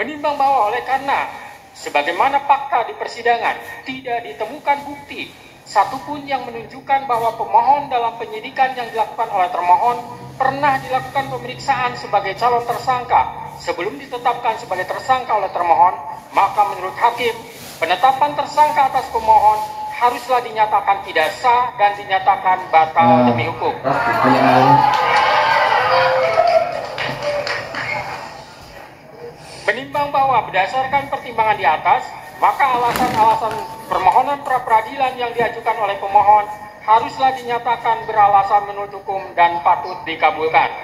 Menimbang bahwa oleh karena sebagaimana fakta di persidangan tidak ditemukan bukti satupun yang menunjukkan bahwa pemohon dalam penyidikan yang dilakukan oleh termohon pernah dilakukan pemeriksaan sebagai calon tersangka sebelum ditetapkan sebagai tersangka oleh termohon, maka menurut hakim penetapan tersangka atas pemohon haruslah dinyatakan tidak sah dan dinyatakan batal demi hukum. Menimbang bahwa berdasarkan pertimbangan di atas, maka alasan-alasan permohonan pra-peradilan yang diajukan oleh pemohon haruslah dinyatakan beralasan menurut hukum dan patut dikabulkan.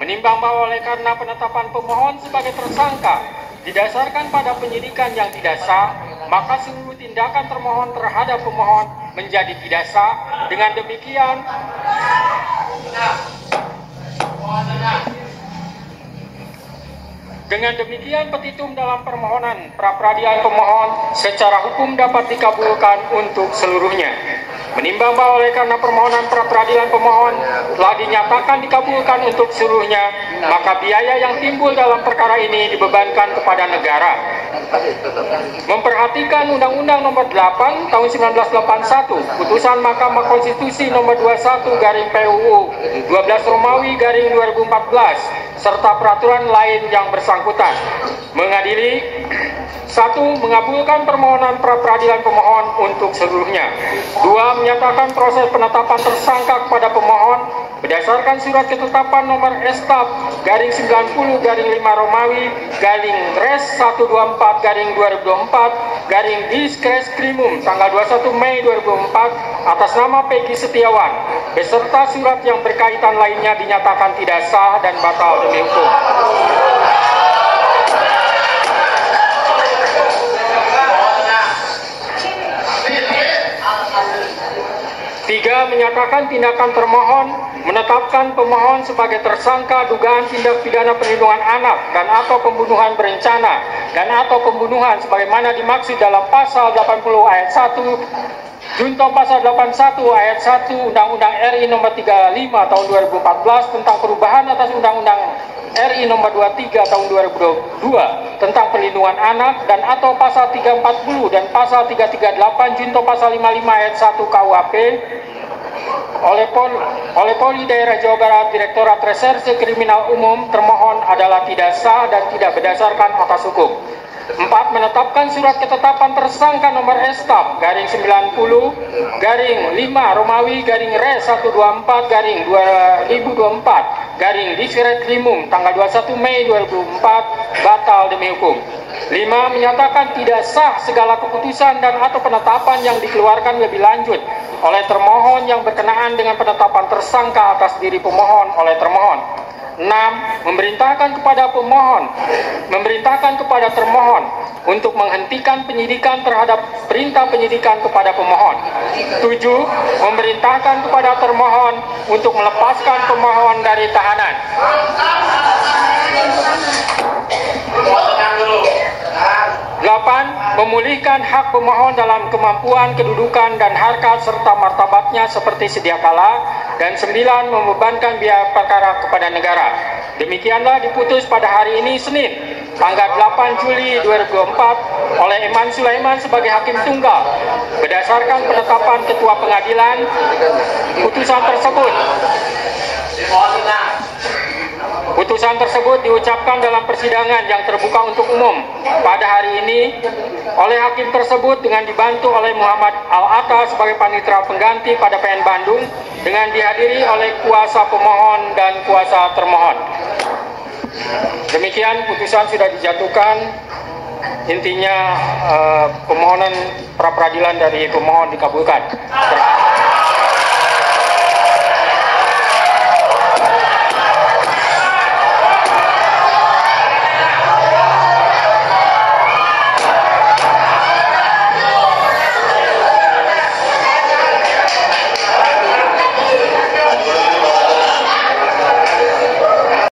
Menimbang bahwa oleh karena penetapan pemohon sebagai tersangka didasarkan pada penyidikan yang tidak sah, maka seluruh tindakan termohon terhadap pemohon menjadi tidak sah. Dengan demikian petitum dalam permohonan pra-peradilan pemohon secara hukum dapat dikabulkan untuk seluruhnya. Menimbang bahwa oleh karena permohonan pra-peradilan pemohon telah dinyatakan dikabulkan untuk seluruhnya, maka biaya yang timbul dalam perkara ini dibebankan kepada negara. Memperhatikan Undang-Undang Nomor 8 Tahun 1981, Putusan Mahkamah Konstitusi Nomor 21/PUU 12 Romawi 2014, serta peraturan lain yang bersangkutan. Mengadili: 1. Mengabulkan permohonan pra-peradilan pemohon untuk seluruhnya. 2. Menyatakan proses penetapan tersangka kepada pemohon berdasarkan surat ketetapan nomor S/90/5 Romawi /Res 124/2024 Diskreskrimum tanggal 21 Mei 2004 atas nama Peggy Setiawan beserta surat yang berkaitan lainnya dinyatakan tidak sah dan batal demi hukum. 3. Menyatakan tindakan termohon menetapkan pemohon sebagai tersangka dugaan tindak pidana perlindungan anak dan atau pembunuhan berencana dan atau pembunuhan sebagaimana dimaksud dalam pasal 80 ayat 1 Junto pasal 81 ayat 1 Undang-Undang RI Nomor 35 Tahun 2014 tentang perubahan atas Undang-Undang RI Nomor 23 Tahun 2022 tentang perlindungan anak dan atau pasal 340 dan pasal 338 Junto pasal 55 ayat 1 KUHP oleh Polri Daerah Jawa Barat Direktorat Reserse Kriminal Umum termohon adalah tidak sah dan tidak berdasarkan atas hukum. 4. Menetapkan surat ketetapan tersangka nomor S/90/5 Romawi /Res 124/2024 Diskreskrimum tanggal 21 Mei 2004 batal demi hukum. 5. Menyatakan tidak sah segala keputusan dan atau penetapan yang dikeluarkan lebih lanjut oleh termohon yang berkenaan dengan penetapan tersangka atas diri pemohon oleh termohon. 6. Memerintahkan kepada termohon untuk menghentikan penyidikan terhadap perintah penyidikan kepada pemohon. 7. Memerintahkan kepada termohon untuk melepaskan pemohon dari tahanan. 8. Memulihkan hak pemohon dalam kemampuan, kedudukan, dan harkat serta martabatnya seperti sedia kala. Dan 9. Membebankan biaya perkara kepada negara. Demikianlah diputus pada hari ini Senin, tanggal 8 Juli 2024 oleh Eman Sulaiman sebagai Hakim Tunggal. Berdasarkan penetapan Ketua Pengadilan, Putusan tersebut diucapkan dalam persidangan yang terbuka untuk umum pada hari ini oleh hakim tersebut dengan dibantu oleh Muhammad Al-Atta sebagai panitera pengganti pada PN Bandung dengan dihadiri oleh kuasa pemohon dan kuasa termohon. Demikian putusan sudah dijatuhkan. Intinya permohonan pra-peradilan dari pemohon dikabulkan.